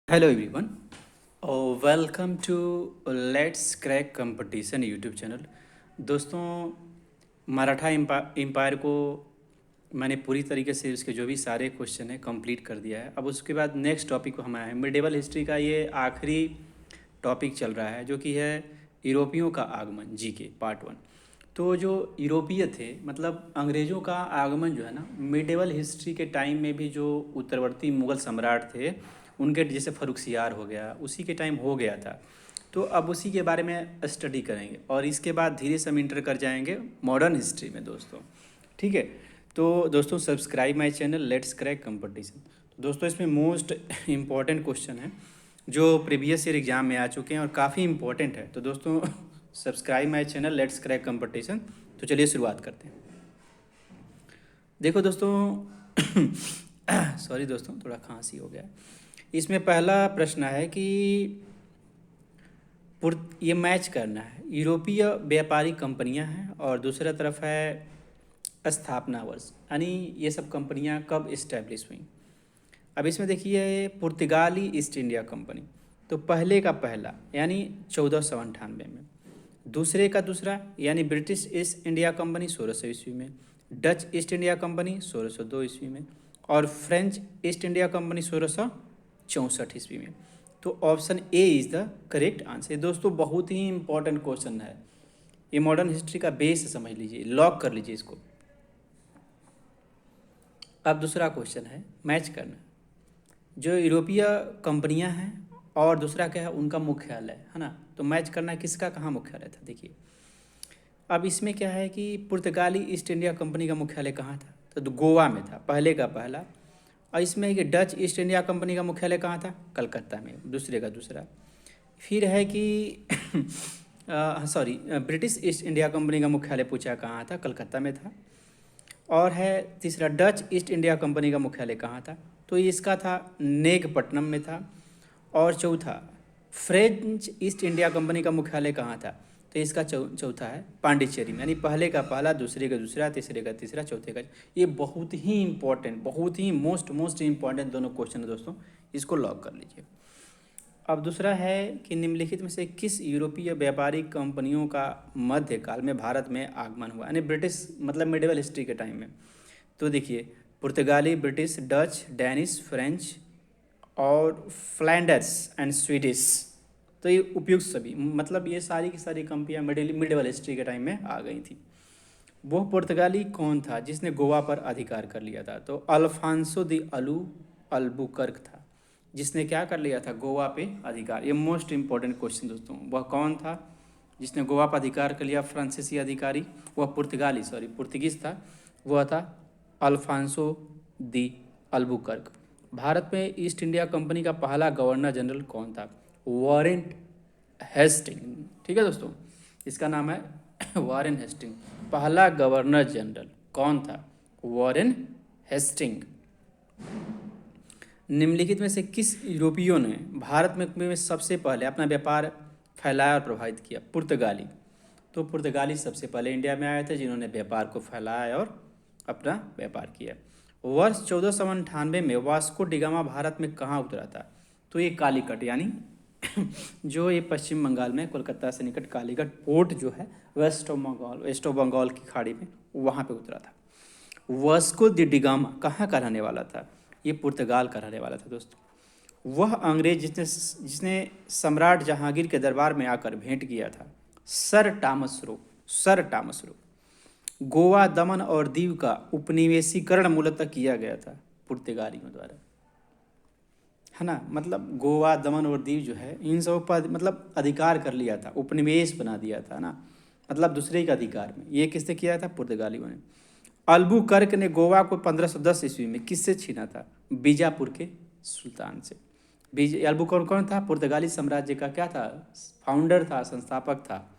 Hello everyone और welcome to let's crack competition YouTube channel. दोस्तों, Maratha empire को मैंने पूरी तरीके से उसके जो भी सारे क्वेश्चन हैं कंप्लीट कर दिया है। अब उसके बाद नेक्स्ट टॉपिक को हम आए हैं। मिडेवल हिस्ट्री का ये आखिरी टॉपिक चल रहा है जो कि है यूरोपियों का आगमन, जी के पार्ट 1। तो जो यूरोपीय थे, मतलब अंग्रेज़ों का आगमन जो है ना, मिडेवल हिस्ट्री के टाइम में भी जो उत्तरवर्ती मुग़ल सम्राट थे उनके, जैसे फर्रुखसियार हो गया, उसी के टाइम हो गया था। तो अब उसी के बारे में स्टडी करेंगे और इसके बाद धीरे से हम इंटर कर जाएंगे मॉडर्न हिस्ट्री में दोस्तों। ठीक है, तो दोस्तों subscribe my channel let's crack competition. तो दोस्तों इसमें मोस्ट इम्पॉर्टेंट क्वेश्चन है जो प्रीवियस ईयर एग्जाम में आ चुके हैं और काफ़ी इंपॉर्टेंट है। तो दोस्तों subscribe my channel let's crack competition. तो चलिए शुरुआत करते हैं। देखो दोस्तों सॉरी दोस्तों, थोड़ा खांसी हो गया। इसमें पहला प्रश्न है कि ये मैच करना है, यूरोपीय व्यापारी कंपनियां हैं और दूसरा तरफ है स्थापना वर्ष, यानी ये सब कंपनियां कब इस्टेब्लिश हुई। अब इसमें देखिए पुर्तगाली ईस्ट इंडिया कंपनी, तो पहले का पहला यानी 1498 में, दूसरे का दूसरा यानी ब्रिटिश ईस्ट इंडिया कंपनी 1600 ईस्वी में, डच ईस्ट इंडिया कंपनी 1602 ईस्वी में और फ्रेंच ईस्ट इंडिया कंपनी 1664 ईस्वी में। तो option A is the correct answer. दोस्तों बहुत ही इंपॉर्टेंट क्वेश्चन है, ये मॉडर्न हिस्ट्री का बेस समझ लीजिए, लॉक कर लीजिए इसको। अब दूसरा क्वेश्चन है मैच करना, जो यूरोपीय कंपनियां हैं और दूसरा क्या है उनका मुख्यालय है ना, तो मैच करना किसका कहाँ मुख्यालय था। देखिए अब इसमें क्या है कि पुर्तगाली ईस्ट इंडिया कंपनी का मुख्यालय कहाँ था, तो गोवा में था, पहले का पहला। और इसमें है कि डच ईस्ट इंडिया कंपनी का मुख्यालय कहाँ था, कलकत्ता में, दूसरे का दूसरा। फिर है कि sorry, British east India company का मुख्यालय पूछा कहाँ था, कलकत्ता में था। और है तीसरा डच ईस्ट इंडिया कंपनी का मुख्यालय कहाँ था, तो इसका था नेगपट्टनम में था। और चौथा फ्रेंच ईस्ट इंडिया कंपनी का मुख्यालय कहाँ था, तो इसका चौथा है पांडिचेरी में, यानी पहले का पहला, दूसरे का दूसरा, तीसरे का तीसरा, चौथे का। ये बहुत ही इंपॉर्टेंट, बहुत ही मोस्ट इंपॉर्टेंट दोनों क्वेश्चन है दोस्तों, इसको लॉक कर लीजिए। अब दूसरा है कि निम्नलिखित में से किस यूरोपीय व्यापारिक कंपनियों का मध्यकाल में भारत में आगमन हुआ, यानी ब्रिटिश मतलब मिडिवल हिस्ट्री के टाइम में। तो देखिए पुर्तगाली, ब्रिटिश, डच, डैनिश, फ्रेंच और फ्लैंडर्स एंड स्वीडिश, तो ये उपयुक्त सभी, मतलब ये सारी की सारी कंपनियाँ मिडिवल हिस्ट्री के टाइम में आ गई थी। वो पुर्तगाली कौन था जिसने गोवा पर अधिकार कर लिया था, तो अल्फांसो दी अल्बुकर्क था जिसने क्या कर लिया था, गोवा पे अधिकार। ये मोस्ट इंपॉर्टेंट क्वेश्चन दोस्तों, वह कौन था जिसने गोवा पर अधिकार कर लिया, फ्रांसीसी अधिकारी, वह पुर्तगीज था, वह था अल्फांसो दी अल्बुकर्क। भारत में ईस्ट इंडिया कंपनी का पहला गवर्नर जनरल कौन था, वॉरेन हेस्टिंग। ठीक है दोस्तों, इसका नाम है वॉरेन हेस्टिंग। पहला गवर्नर जनरल कौन था, वॉरेन हेस्टिंग। निम्नलिखित में से किस यूरोपियों ने भारत में सबसे पहले अपना व्यापार फैलाया और प्रभावित किया, पुर्तगाली। तो पुर्तगाली सबसे पहले इंडिया में आए थे जिन्होंने व्यापार को फैलाया और अपना व्यापार किया। वर्ष 1498 में वास्को डिगामा भारत में कहाँ उतरा था, तो ये कालीकट, यानी जो ये पश्चिम बंगाल में कोलकाता से निकट कालीकट पोर्ट जो है वेस्ट ऑफ बंगाल की खाड़ी में, वहाँ पे उतरा था। वास्को द डिगामा कहाँ का रहने वाला था, ये पुर्तगाल का रहने वाला था दोस्तों। वह अंग्रेज जिसने सम्राट जहांगीर के दरबार में आकर भेंट किया था, सर टामस रो। गोवा, दमन और दीव का उपनिवेशीकरण मूलतः किया गया था पुर्तगालियों द्वारा, है ना। मतलब गोवा, दमन और दीव जो है इन सब पर मतलब अधिकार कर लिया था, उपनिवेश बना दिया था ना, मतलब दूसरे के अधिकार में। ये किसने किया था, पुर्तगालियों ने। अल्बुकर्क ने गोवा को 1510 ईस्वी में किससे छीना था, बीजापुर के सुल्तान से। अल्बुकर्क कौन था, पुर्तगाली साम्राज्य का क्या था, फाउंडर था, संस्थापक था।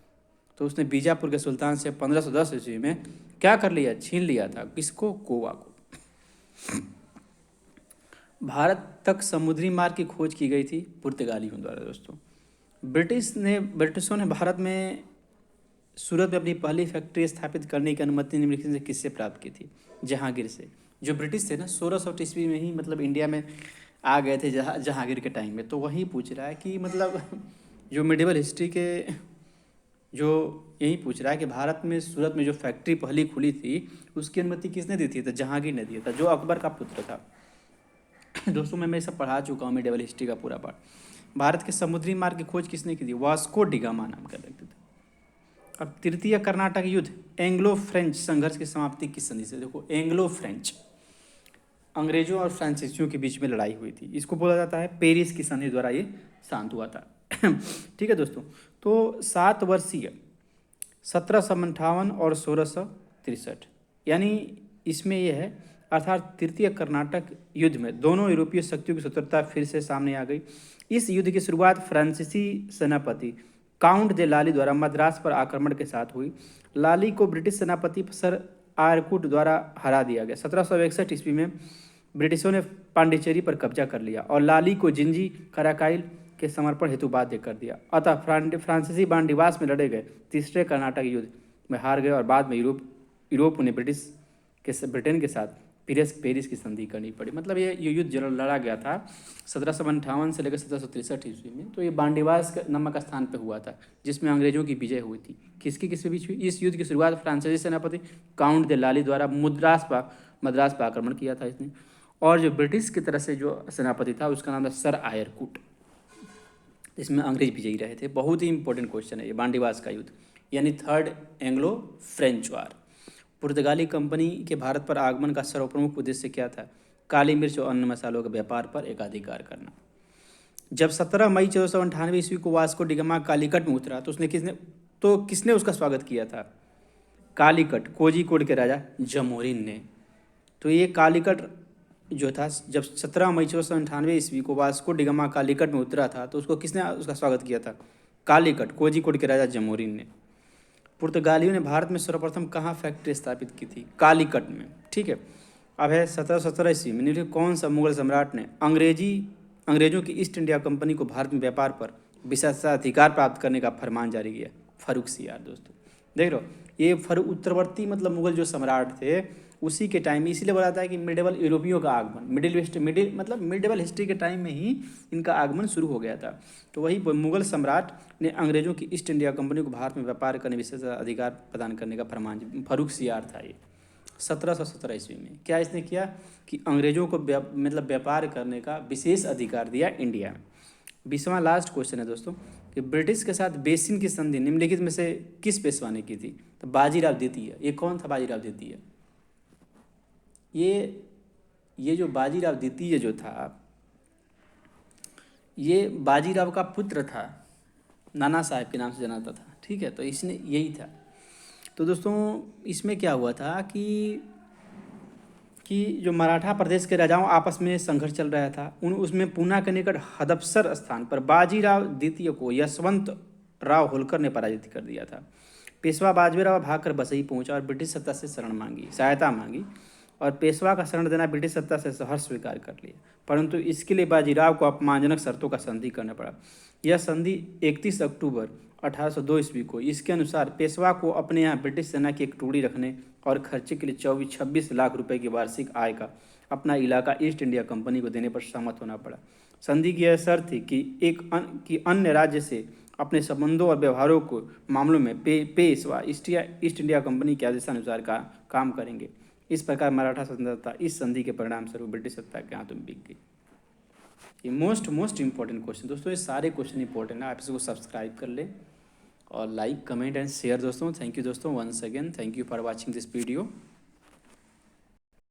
तो उसने बीजापुर के सुल्तान से 1510 ईस्वी में क्या कर लिया, छीन लिया था, किसको, गोवा को। भारत तक समुद्री मार्ग की खोज की गई थी पुर्तगालियों द्वारा दोस्तों। ब्रिटिशों ने भारत में सूरत में अपनी पहली फैक्ट्री स्थापित करने की अनुमति निम्नलिखित से किससे प्राप्त की थी, जहांगीर से। जो ब्रिटिश थे ना, 1600 ईस्वी में ही मतलब इंडिया में आ गए थे जहांगीर के टाइम में। तो वही पूछ रहा है कि मतलब जो मिडिवल हिस्ट्री के जो यही पूछ रहा है कि भारत में सूरत में जो फैक्ट्री पहली खुली थी उसकी अनुमति किसने दी थी? तो जहांगीर ने दिया था, जो अकबर का पुत्र था। दोस्तों मैं सब पढ़ा चुका हूँ मिडिवल हिस्ट्री का पूरा पार्ट। भारत के समुद्री मार्ग की खोज किसने की थी? वास्को डिगामा नाम का व्यक्ति था। अब तृतीय कर्नाटक युद्ध एंग्लो फ्रेंच संघर्ष की समाप्ति किस संधि से? देखो एंग्लो फ्रेंच, अंग्रेजों और फ्रांसीसियों के बीच में लड़ाई हुई थी, इसको बोला जाता है पेरिस की संधि द्वारा ये शांत हुआ था। ठीक है दोस्तों, तो 7 वर्षीय 1758 और 1663, यानी इसमें यह है, अर्थात तृतीय कर्नाटक युद्ध में दोनों यूरोपीय शक्तियों की शत्रुता फिर से सामने आ गई। इस युद्ध की शुरुआत फ्रांसीसी सेनापति काउंट दे लाली द्वारा मद्रास पर आक्रमण के साथ हुई। लाली को ब्रिटिश सेनापति सर आयरकुट द्वारा हरा दिया गया। 1761 ईस्वी में ब्रिटिशों ने पांडिचेरी पर कब्जा कर लिया और लाली को जिंजी कराकाइल के समर्पण हेतु बाध्य कर दिया। अतः फ्रांसीसी बांडीवास में लड़े गए तीसरे कर्नाटक युद्ध में हार गए और बाद में यूरोप उन्हें ब्रिटेन के साथ पेरिस की संधि करनी पड़ी। मतलब ये युद्ध जो लड़ा गया था 1758 से लेकर 1763 ईस्वी में, तो ये बांडीवास नामक स्थान पे हुआ था जिसमें अंग्रेजों की विजय हुई थी। किसके बीच हुई? इस युद्ध की शुरुआत फ्रांसीसी सेनापति काउंट दे लाली द्वारा मद्रास पर आक्रमण किया था इसने, और जो ब्रिटिश की तरफ से जो सेनापति था उसका नाम था सर आयरकुट। इसमें अंग्रेज विजयी रहे थे। बहुत ही इंपॉर्टेंट क्वेश्चन है ये, बांडीवास का युद्ध यानी थर्ड एंग्लो फ्रेंच वार। पुर्तगाली कंपनी के भारत पर आगमन का सर्वप्रमुख उद्देश्य क्या था? काली मिर्च और अन्य मसालों के व्यापार पर एकाधिकार करना। जब 17 मई 1498 ईस्वी को वास्को डिगामा कालीकट में उतरा तो किसने उसका स्वागत किया था? कालीकट कोझिकोड के राजा जमोरिन ने। तो ये कालीकट जो था, जब 17 मई 1498 ईस्वी को वास्को डिगामा कालीकट में उतरा था तो उसको किसने उसका स्वागत किया था? कालीकट कोझिकोड के राजा जमोरिन ने। पुर्तगालियों ने भारत में सर्वप्रथम कहाँ फैक्ट्री स्थापित की थी? कालीकट में। ठीक है, अब है 1717 ईस्वी में निम्नलिखित कौन सा मुगल सम्राट ने अंग्रेजों की ईस्ट इंडिया कंपनी को भारत में व्यापार पर विशेषाधिकार प्राप्त करने का फरमान जारी किया? फर्रुखसियार। दोस्तों देख लो, ये उत्तरवर्ती मतलब मुगल जो सम्राट थे उसी के टाइम में, इसीलिए बोला जाता है कि मिडिवल यूरोपियों का आगमन मिडिवल हिस्ट्री के टाइम में ही इनका आगमन शुरू हो गया था। तो वही मुगल सम्राट ने अंग्रेजों की ईस्ट इंडिया कंपनी को भारत में व्यापार करने विशेष अधिकार प्रदान करने का फरमान, फर्रुखसियार था ये 1717 ईस्वी में। क्या इसने किया कि अंग्रेजों को व्यापार करने का विशेष अधिकार दिया इंडिया में। 20वां लास्ट क्वेश्चन है दोस्तों कि ब्रिटिश के साथ बेसिन की संधि निम्नलिखित में से किस पेशवा ने की थी? तो बाजीराव द्वितीय। ये कौन था बाजीराव द्वितीय? ये जो बाजीराव द्वितीय जो था, ये बाजीराव का पुत्र था, नाना साहब के नाम से जाना जाता था। ठीक है, तो इसने यही था। तो दोस्तों इसमें क्या हुआ था कि जो मराठा प्रदेश के राजाओं आपस में संघर्ष चल रहा था, उसमें पूना के निकट हदपसर स्थान पर बाजीराव द्वितीय को यशवंत राव होलकर ने पराजित कर दिया था। पेशवा बाजीराव भागकर बसई पहुंचा और ब्रिटिश सत्ता से सहायता मांगी और पेशवा का शरण देना ब्रिटिश सत्ता से सहर्ष स्वीकार कर लिया, परंतु इसके लिए बाजीराव को अपमानजनक शर्तों का संधि करना पड़ा। यह संधि 31 अक्टूबर 1802 ईस्वी को, इसके अनुसार पेशवा को अपने यहाँ ब्रिटिश सेना की एक टुकड़ी रखने और खर्चे के लिए 26 लाख रुपए की वार्षिक आय का अपना इलाका ईस्ट इंडिया कंपनी को देने पर सहमत होना पड़ा। संधि की यह शर्त थी कि अन्य राज्य से अपने संबंधों और व्यवहारों को मामलों में पेशवा ईस्ट इंडिया कंपनी के आदेशानुसार काम करेंगे। इस प्रकार मराठा स्वतंत्रता इस संधि के परिणाम स्वरूप ब्रिटिश सत्ता के हाथों में बिक गई। ये मोस्ट इंपॉर्टेंट क्वेश्चन दोस्तों, ये सारे क्वेश्चन इंपॉर्टेंट है। आप इसको सब्सक्राइब कर लें और लाइक कमेंट एंड शेयर दोस्तों। थैंक यू दोस्तों, once again thank you for watching this video.